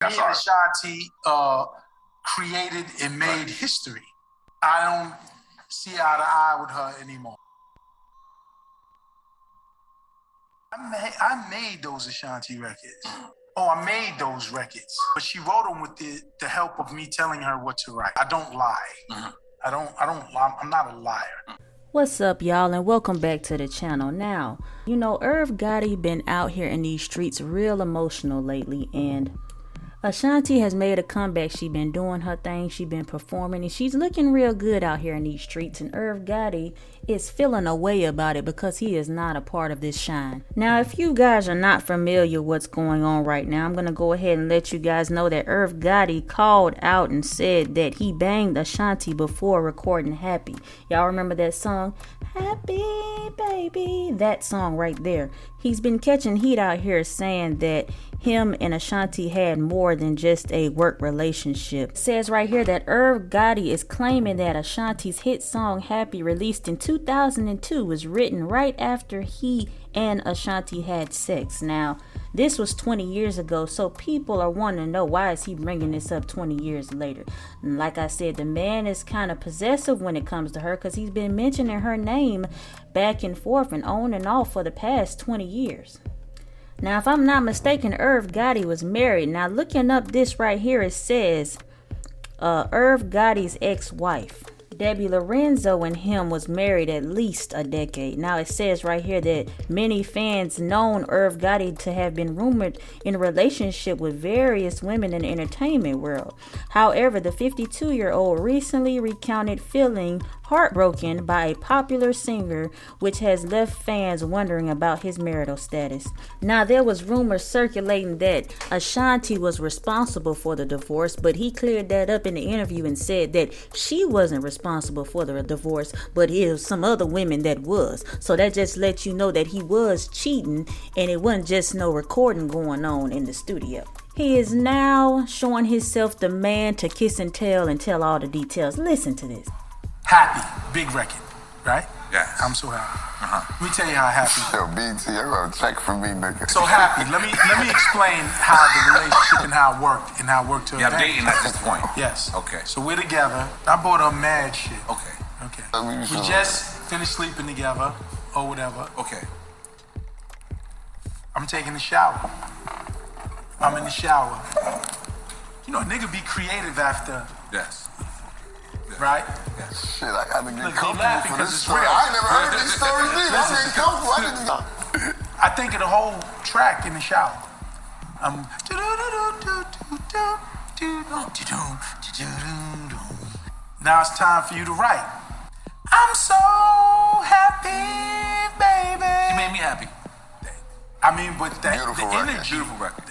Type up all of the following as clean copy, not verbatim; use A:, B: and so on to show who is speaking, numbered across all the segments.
A: Me and Ashanti created and made history. I don't see eye to eye with her anymore. I made those Ashanti records. I made those records. But she wrote them with the help of me telling her what to write. I don't lie. I'm not a liar.
B: What's up, y'all, and welcome back to the channel. Now, you know, Irv Gotti been out here in these streets real emotional lately, and Ashanti has made a comeback. She been doing her thing, she been performing, and she's looking real good out here in these streets, and Irv Gotti is feeling a way about it because he is not a part of this shine. Now, if you guys are not familiar what's going on right now, I'm gonna go ahead and let you guys know that Irv Gotti called out and said that he banged Ashanti before recording Happy. Y'all remember that song? Happy Baby, that song right there. He's been catching heat out here saying that him and Ashanti had more than just a work relationship. It says right here that Irv Gotti is claiming that Ashanti's hit song Happy, released in 2002, was written right after he and Ashanti had sex. Now, this was 20 years ago, so people are wanting to know, why is he bringing this up 20 years later? And like I said, the man is kind of possessive when it comes to her because he's been mentioning her name back and forth and on and off for the past 20 years. Now, if I'm not mistaken, Irv Gotti was married. Now, looking up this right here, it says Irv Gotti's ex-wife, Debbie Lorenzo, and him was married at least a decade. Now, it says right here that many fans known Irv Gotti to have been rumored in a relationship with various women in the entertainment world. However, the 52-year-old recently recounted feeling heartbroken by a popular singer, which has left fans wondering about his marital status. Now, there was rumors circulating that Ashanti was responsible for the divorce, but he cleared that up in the interview and said that she wasn't responsible for the divorce, but it was some other women that was. So that just lets you know that he was cheating, and it wasn't just no recording going on in the studio. He is now showing himself the man to kiss and tell all the details. Listen to this.
A: Happy, big record, right?
C: Yes.
A: I'm so happy. Let me tell you how happy.
D: Yo, BT, you're gonna check for me, nigga.
A: So happy. Let me explain how the relationship and how it worked to her.
C: Yeah, I'm dating at this point.
A: Yes.
C: Okay.
A: So we're together. I bought her mad shit.
C: Okay.
A: We just finished sleeping together or whatever.
C: Okay.
A: I'm taking a shower. I'm in the shower. You know, a nigga be creative after.
C: Yes.
A: Right?
D: Shit, I gotta get
A: Look,
D: comfortable for this
A: it's
D: story.
A: real.
D: I ain't never heard these stories either. I'm getting comfortable. I didn't know.
A: I think of the whole track in the shower. Now it's time for you to write. I'm so happy, baby.
C: You made me happy.
A: I mean, but that
D: Beautiful
A: the
D: record.
A: energy.
C: Beautiful record.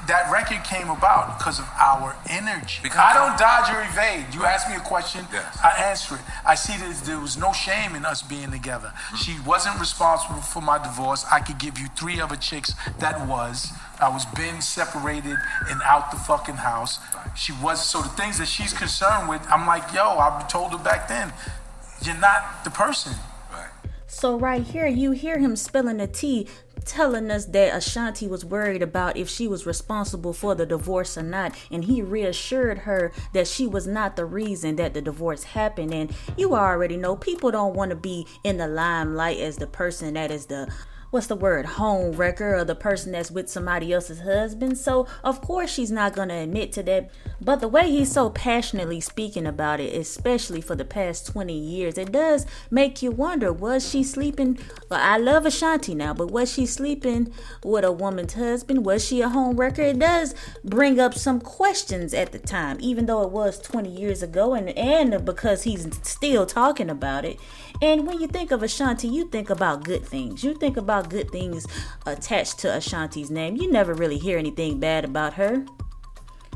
A: That record came about because of our energy.
C: Because
A: I don't dodge or evade. You ask me a question,
C: yes.
A: I answer it. I see that there was no shame in us being together. She wasn't responsible for my divorce. I could give you 3 other chicks that was. I was been separated and out the fucking house. She was. So the things that she's concerned with, I'm like, yo, I told her back then, you're not the person.
C: Right.
B: So right here, you hear him spilling the tea, telling us that Ashanti was worried about if she was responsible for the divorce or not, and he reassured her that she was not the reason that the divorce happened. And you already know people don't want to be in the limelight as the person that is the home wrecker, or the person that's with somebody else's husband. So of course she's not going to admit to that. But the way he's so passionately speaking about it, especially for the past 20 years, it does make you wonder, was she sleeping? Well, I love Ashanti now, but was she sleeping with a woman's husband? Was she a home wrecker? It does bring up some questions at the time, even though it was 20 years ago, and because he's still talking about it. And when you think of Ashanti, you think about good things. You think about good things attached to Ashanti's name. You never really hear anything bad about her.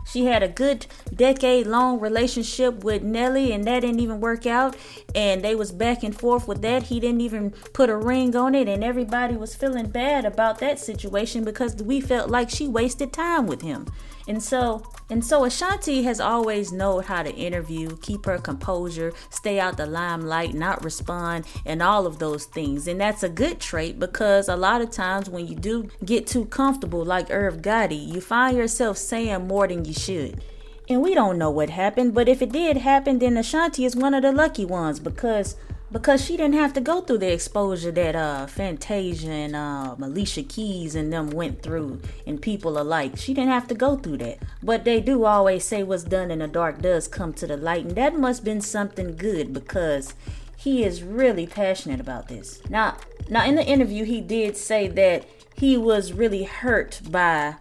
B: She had a good decade-long relationship with Nelly, and that didn't even work out. And they was back and forth with that. He didn't even put a ring on it, and everybody was feeling bad about that situation because we felt like she wasted time with him. And so Ashanti has always known how to interview, keep her composure, stay out the limelight, not respond, and all of those things. And that's a good trait because a lot of times when you do get too comfortable like Irv Gotti, you find yourself saying more than you should. And we don't know what happened, but if it did happen, then Ashanti is one of the lucky ones because she didn't have to go through the exposure that Fantasia and Alicia Keys and them went through, and people alike. She didn't have to go through that. But they do always say what's done in the dark does come to the light, and that must have been something good because he is really passionate about this. Now in the interview, he did say that he was really hurt by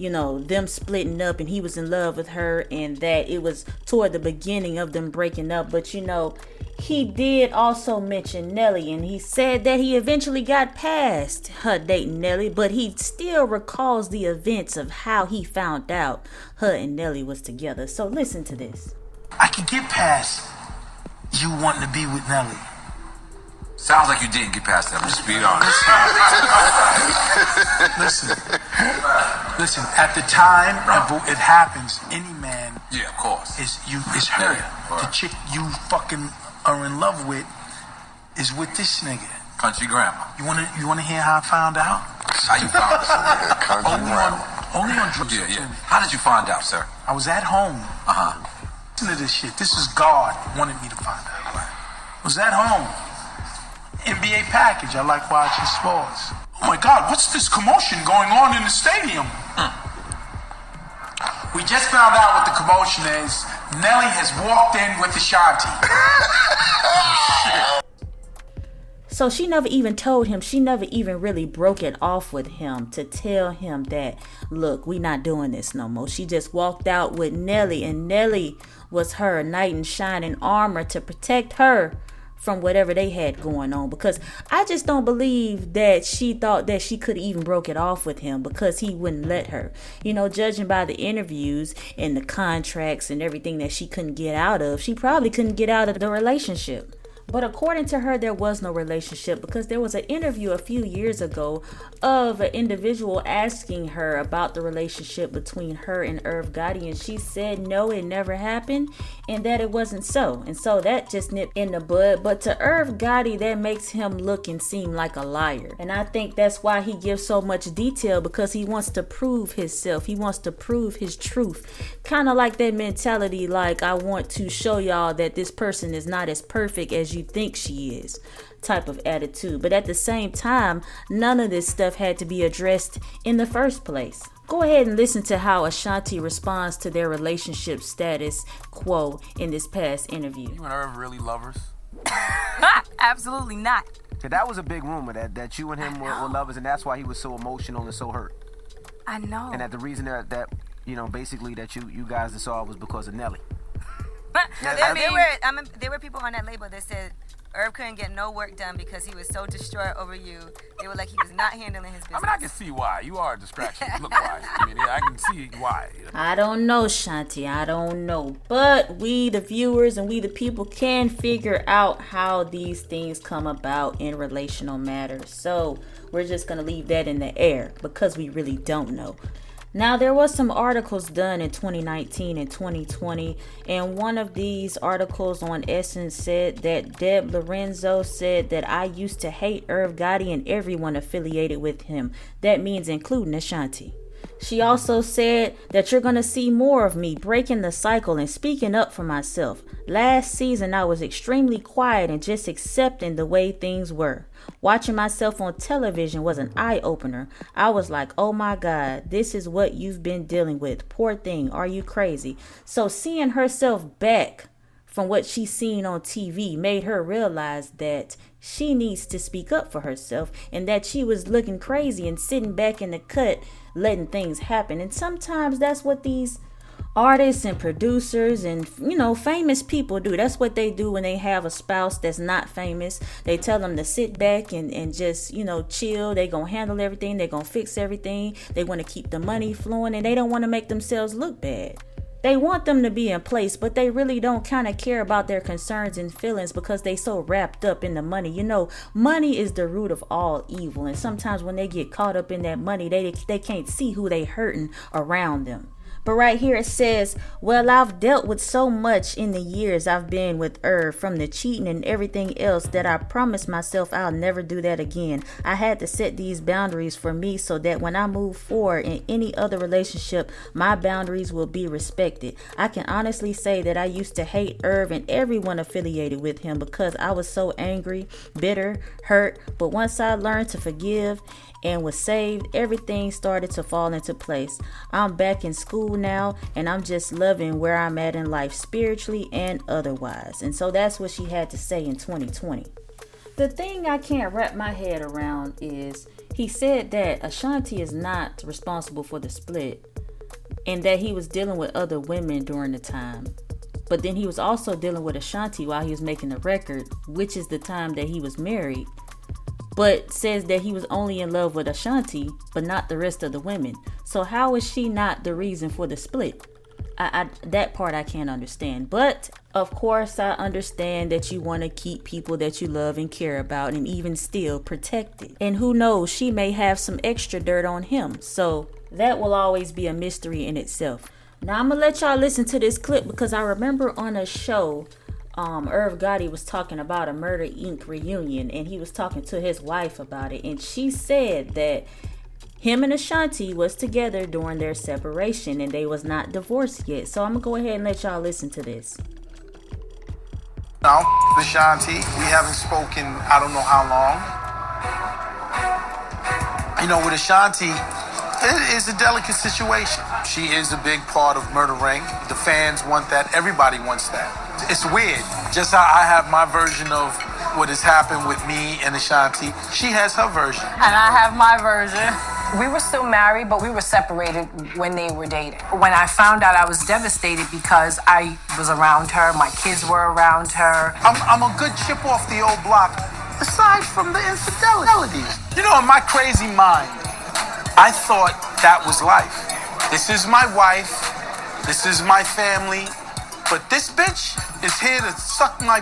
B: them splitting up, and he was in love with her, and that it was toward the beginning of them breaking up. But he did also mention Nelly, and he said that he eventually got past her dating Nelly, but he still recalls the events of how he found out her and Nelly was together. So listen to this.
A: I can get past you wanting to be with Nelly.
C: Sounds like you didn't get past that. Just be honest.
A: Listen. At the time it happens, any man,
C: yeah, of course,
A: is hurt.
C: Yeah, right.
A: The chick you fucking are in love with is with this nigga.
C: Country grandma.
A: You wanna hear how I found out?
C: How you found out?
D: Country grandma.
A: Only on drugs.
C: Yeah. How did you find out, sir?
A: I was at home. Listen to this shit. This is God wanted me to find out. I was at home. NBA package. I like watching sports. Oh my God, what's this commotion going on in the stadium? We just found out what the commotion is. Nelly has walked in with Ashanti.
B: So she never even told him, she never even really broke it off with him to tell him that, look, we not doing this no more. She just walked out with Nelly, and Nelly was her knight in shining armor to protect her from whatever they had going on, because I just don't believe that she thought that she could even broke it off with him because he wouldn't let her. Judging by the interviews and the contracts and everything that she couldn't get out of, she probably couldn't get out of the relationship. But according to her, there was no relationship because there was an interview a few years ago of an individual asking her about the relationship between her and Irv Gotti, and she said no, it never happened, and that it wasn't so. And so that just nipped in the bud. But to Irv Gotti, that makes him look and seem like a liar. And I think that's why he gives so much detail, because he wants to prove himself. He wants to prove his truth. Kind of like that mentality, like, I want to show y'all that this person is not as perfect as you think she is, type of attitude. But at the same time, none of this stuff had to be addressed in the first place. Go ahead and listen to how Ashanti responds to their relationship status quo in this past interview.
E: You and Irv really lovers?
F: Absolutely not.
E: So that was a big rumor that you and him were lovers, and that's why he was so emotional and so hurt.
F: I know.
E: And that the reason that basically that you guys dissolved was because of Nelly.
F: There were people on that label that said Irv couldn't get no work done because he was so distraught over you. They were like, he was not handling his business.
E: I can see why. You are a distraction, look-wise. I can see why.
B: I don't know, Shanti. I don't know. But we, the viewers, and we, the people, can figure out how these things come about in relational matters. So we're just going to leave that in the air because we really don't know. Now, there was some articles done in 2019 and 2020, and one of these articles on Essence said that Lorenzo said that I used to hate Irv Gotti and everyone affiliated with him. That means including Ashanti. She also said that you're going to see more of me breaking the cycle and speaking up for myself. Last season, I was extremely quiet and just accepting the way things were. Watching myself on television was an eye-opener. I was like, oh my God, this is what you've been dealing with. Poor thing, are you crazy? So seeing herself back from what she's seen on TV made her realize that she needs to speak up for herself and that she was looking crazy and sitting back in the cut letting things happen. And sometimes that's what these artists and producers and famous people do. That's what they do when they have a spouse that's not famous. They tell them to sit back and just chill. They gonna handle everything. They gonna fix everything. They want to keep the money flowing, and they don't want to make themselves look bad. They want them to be in place, but they really don't kind of care about their concerns and feelings because they so wrapped up in the money. Money is the root of all evil, and sometimes when they get caught up in that money, they can't see who they hurting around them. But right here it says, well, I've dealt with so much in the years I've been with Irv, from the cheating and everything else, that I promised myself I'll never do that again. I had to set these boundaries for me so that when I move forward in any other relationship, my boundaries will be respected. I can honestly say that I used to hate Irv and everyone affiliated with him because I was so angry, bitter, hurt. But once I learned to forgive and was saved, everything started to fall into place. I'm back in school now, and I'm just loving where I'm at in life, spiritually and otherwise. And so that's what she had to say in 2020. The thing I can't wrap my head around is he said that Ashanti is not responsible for the split and that he was dealing with other women during the time. But then he was also dealing with Ashanti while he was making the record, which is the time that he was married. But says that he was only in love with Ashanti, but not the rest of the women. So how is she not the reason for the split? That part I can't understand. But of course I understand that you want to keep people that you love and care about and even still protected. And who knows, she may have some extra dirt on him. So that will always be a mystery in itself. Now I'm gonna let y'all listen to this clip because I remember on a show, Irv Gotti was talking about a Murder Inc. reunion, and he was talking to his wife about it, and she said that him and Ashanti was together during their separation and they was not divorced yet. So I'm gonna go ahead and let y'all listen to this.
A: Now, Ashanti, we haven't spoken I don't know how long. You know, with Ashanti, it is a delicate situation. She is a big part of Murder Inc. The fans want that. Everybody wants that. It's weird. Just how I have my version of what has happened with me and Ashanti, she has her version.
G: And I have my version. We were still married, but we were separated when they were dating. When I found out, I was devastated because I was around her, my kids were around her.
A: I'm a good chip off the old block, aside from the infidelities. You know, in my crazy mind, I thought that was life. This is my wife, this is my family, but this bitch is here to suck my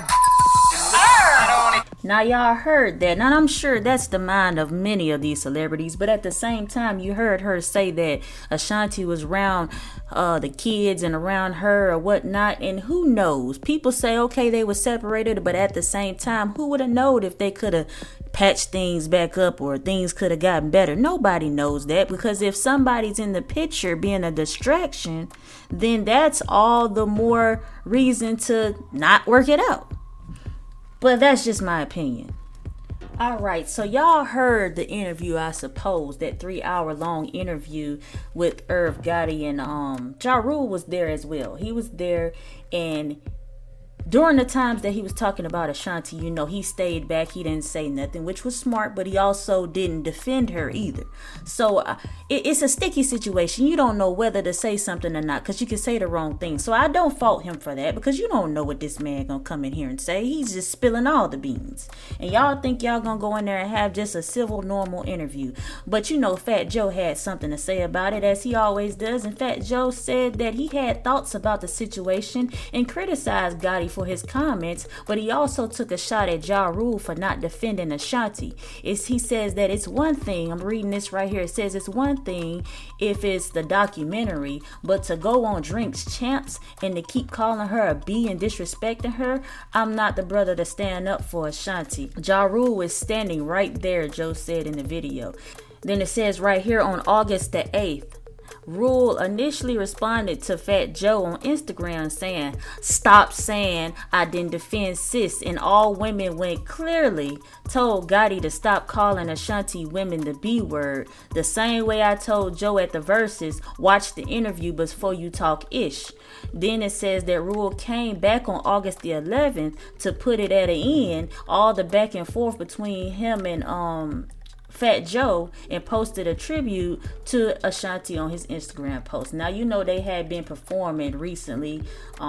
B: Now y'all heard that. Now I'm sure that's the mind of many of these celebrities, but at the same time you heard her say that Ashanti was around the kids and around her or whatnot, and who knows? People say okay they were separated, but at the same time who would have known if they could have patched things back up or things could have gotten better? Nobody knows that, because if somebody's in the picture being a distraction, then that's all the more reason to not work it out. But that's just my opinion. Alright, so y'all heard the interview, I suppose, that 3-hour long interview with Irv Gotti, and Ja Rule was there as well. He was there, and during the times that he was talking about Ashanti, you know, he stayed back. He didn't say nothing, which was smart, but he also didn't defend her either. So it's a sticky situation. You don't know whether to say something or not, because you can say the wrong thing. So I don't fault him for that, because you don't know what this man gonna come in here and say. He's just spilling all the beans. And y'all think y'all gonna go in there and have just a civil, normal interview. But you know, Fat Joe had something to say about it, as he always does. And Fat Joe said that he had thoughts about the situation and criticized Gotti for his comments, but he also took a shot at Ja Rule for not defending Ashanti. He says that it's one thing, I'm reading this right here, it says it's one thing if it's the documentary, but to go on Drinks Champs and to keep calling her a B and disrespecting her, I'm not the brother to stand up for Ashanti. Ja Rule is standing right there, Joe said in the video. Then it says right here, on August the 8th, Rule initially responded to Fat Joe on Instagram saying, "Stop saying I didn't defend sis," and all women went clearly told Gotti to stop calling Ashanti women the B word. The same way I told Joe at the Verses, watch the interview before you talk ish. Then it says that Rule came back on August the 11th to put it at an end, all the back and forth between him and Fat Joe, and posted a tribute to Ashanti on his Instagram post. Now, you know they had been performing recently.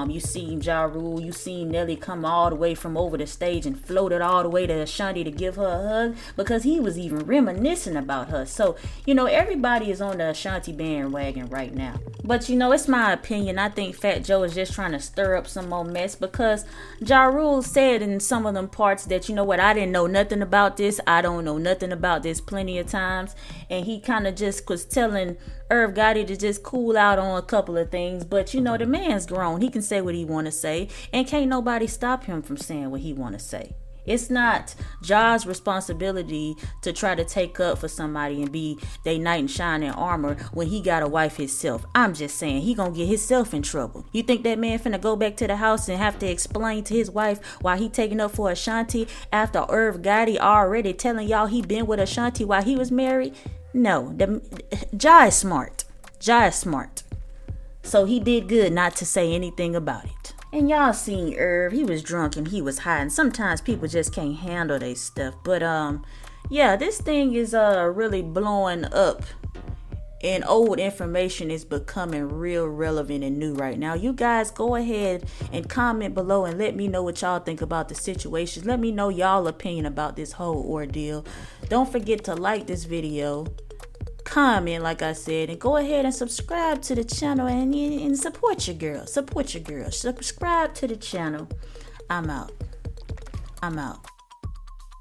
B: You seen Ja Rule, you seen Nelly come all the way from over the stage and floated all the way to Ashanti to give her a hug, because he was even reminiscing about her. So, you know, everybody is on the Ashanti bandwagon right now. But, you know, it's my opinion. I think Fat Joe is just trying to stir up some more mess, because Ja Rule said in some of them parts that, you know what, I didn't know nothing about this. I don't know nothing about this. this plenty of times, and he kind of just was telling Irv Gotti to just cool out on a couple of things. But you know, the man's grown. He can say what he want to say, and can't nobody stop him from saying what he want to say. It's not Ja's responsibility to try to take up for somebody and be they knight in shining armor when he got a wife himself. I'm just saying, he gonna get himself in trouble. You think that man finna go back to the house and have to explain to his wife why he taking up for Ashanti after Irv Gotti already telling y'all he been with Ashanti while he was married? No, Ja is smart. Ja is smart. So he did good not to say anything about it. And y'all seen Irv, he was drunk and he was high, and sometimes people just can't handle their stuff. But yeah, this thing is really blowing up, and old information is becoming real relevant and new right now. You guys go ahead and comment below and let me know what y'all think about the situation. Let me know y'all opinion about this whole ordeal. Don't forget to like this video, comment like I said, and go ahead and subscribe to the channel and support your girl. Subscribe to the channel. I'm out.